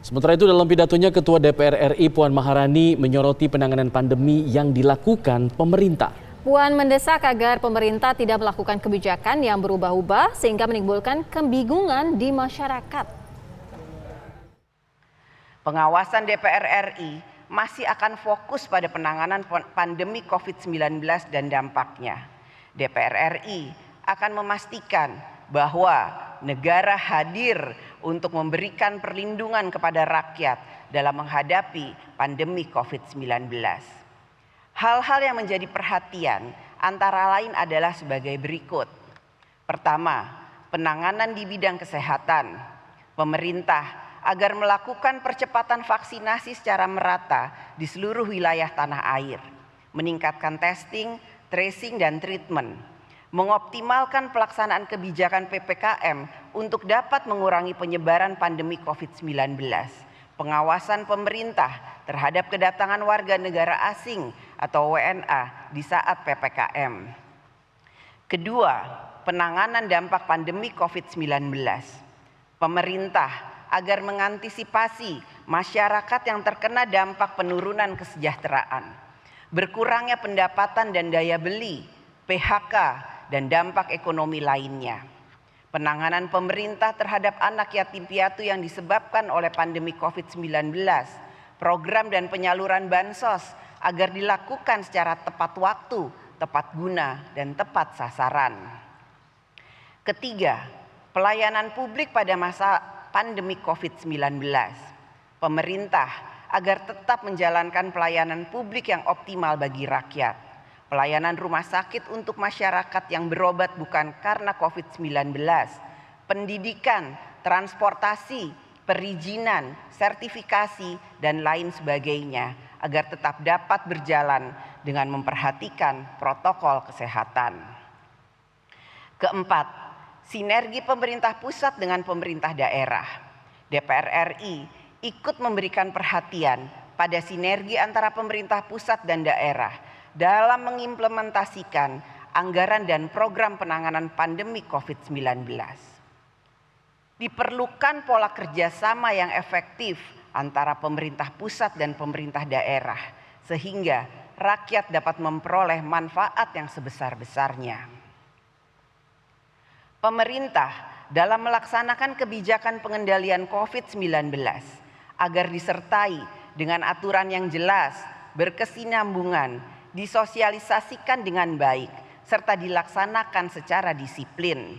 Sementara itu dalam pidatonya Ketua DPR RI Puan Maharani menyoroti penanganan pandemi yang dilakukan pemerintah. Puan mendesak agar pemerintah tidak melakukan kebijakan yang berubah-ubah sehingga menimbulkan kebingungan di masyarakat. Pengawasan DPR RI masih akan fokus pada penanganan pandemi COVID-19 dan dampaknya. DPR RI akan memastikan bahwa negara hadir untuk memberikan perlindungan kepada rakyat dalam menghadapi pandemi COVID-19. Hal-hal yang menjadi perhatian antara lain adalah sebagai berikut. Pertama, penanganan di bidang kesehatan. Pemerintah agar melakukan percepatan vaksinasi secara merata di seluruh wilayah tanah air, meningkatkan testing, tracing, dan treatment, mengoptimalkan pelaksanaan kebijakan PPKM untuk dapat mengurangi penyebaran pandemi COVID-19, pengawasan pemerintah terhadap kedatangan warga negara asing atau WNA di saat PPKM. Kedua, penanganan dampak pandemi COVID-19. Pemerintah agar mengantisipasi masyarakat yang terkena dampak penurunan kesejahteraan, berkurangnya pendapatan dan daya beli, PHK, dan dampak ekonomi lainnya. Penanganan pemerintah terhadap anak yatim piatu yang disebabkan oleh pandemi COVID-19, program dan penyaluran bansos agar dilakukan secara tepat waktu, tepat guna, dan tepat sasaran. Ketiga, pelayanan publik pada masa pandemi COVID-19. Pemerintah agar tetap menjalankan pelayanan publik yang optimal bagi rakyat. Pelayanan rumah sakit untuk masyarakat yang berobat bukan karena COVID-19, pendidikan, transportasi, perizinan, sertifikasi, dan lain sebagainya agar tetap dapat berjalan dengan memperhatikan protokol kesehatan. Keempat, sinergi pemerintah pusat dengan pemerintah daerah. DPR RI ikut memberikan perhatian pada sinergi antara pemerintah pusat dan daerah dalam mengimplementasikan anggaran dan program penanganan pandemi COVID-19. Diperlukan pola kerjasama yang efektif antara pemerintah pusat dan pemerintah daerah, sehingga rakyat dapat memperoleh manfaat yang sebesar-besarnya. Pemerintah dalam melaksanakan kebijakan pengendalian COVID-19 agar disertai dengan aturan yang jelas, berkesinambungan, disosialisasikan dengan baik, serta dilaksanakan secara disiplin.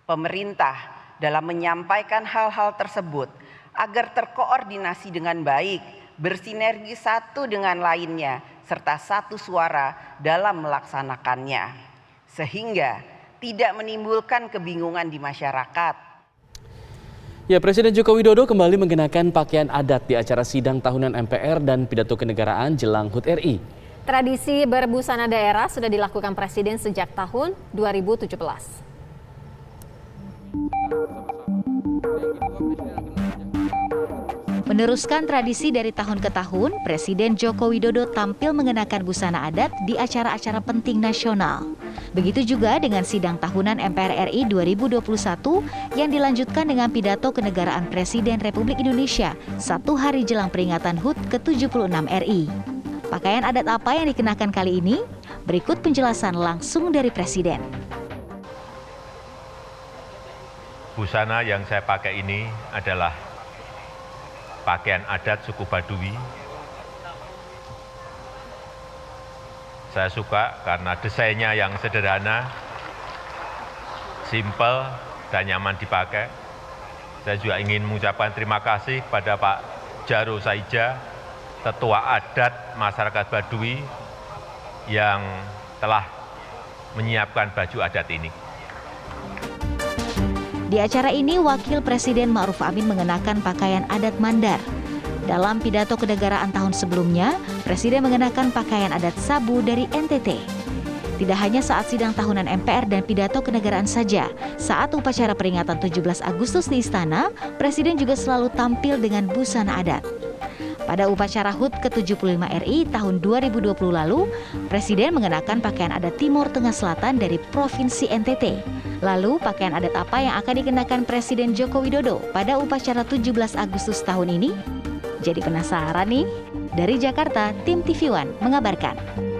Pemerintah dalam menyampaikan hal-hal tersebut agar terkoordinasi dengan baik, bersinergi satu dengan lainnya, serta satu suara dalam melaksanakannya, sehingga tidak menimbulkan kebingungan di masyarakat. Ya, Presiden Joko Widodo kembali mengenakan pakaian adat di acara sidang tahunan MPR dan pidato kenegaraan jelang HUT RI. Tradisi berbusana daerah sudah dilakukan Presiden sejak tahun 2017. Meneruskan tradisi dari tahun ke tahun, Presiden Joko Widodo tampil mengenakan busana adat di acara-acara penting nasional. Begitu juga dengan sidang tahunan MPR RI 2021 yang dilanjutkan dengan pidato kenegaraan Presiden Republik Indonesia satu hari jelang peringatan HUT ke-76 RI. Pakaian adat apa yang dikenakan kali ini? Berikut penjelasan langsung dari Presiden. Busana yang saya pakai ini adalah pakaian adat suku Baduy. Saya suka karena desainnya yang sederhana, simpel, dan nyaman dipakai. Saya juga ingin mengucapkan terima kasih pada Pak Jaro Saija, Ketua Adat Masyarakat Baduy yang telah menyiapkan baju adat ini. Di acara ini, Wakil Presiden Ma'ruf Amin mengenakan pakaian adat Mandar. Dalam pidato kenegaraan tahun sebelumnya, Presiden mengenakan pakaian adat Sabu dari NTT. Tidak hanya saat sidang tahunan MPR dan pidato kenegaraan saja, saat upacara peringatan 17 Agustus di Istana, Presiden juga selalu tampil dengan busana adat. Pada upacara HUT ke-75 RI tahun 2020 lalu, Presiden mengenakan pakaian adat Timur Tengah Selatan dari Provinsi NTT. Lalu, pakaian adat apa yang akan dikenakan Presiden Joko Widodo pada upacara 17 Agustus tahun ini? Jadi penasaran nih? Dari Jakarta, tim TV One mengabarkan.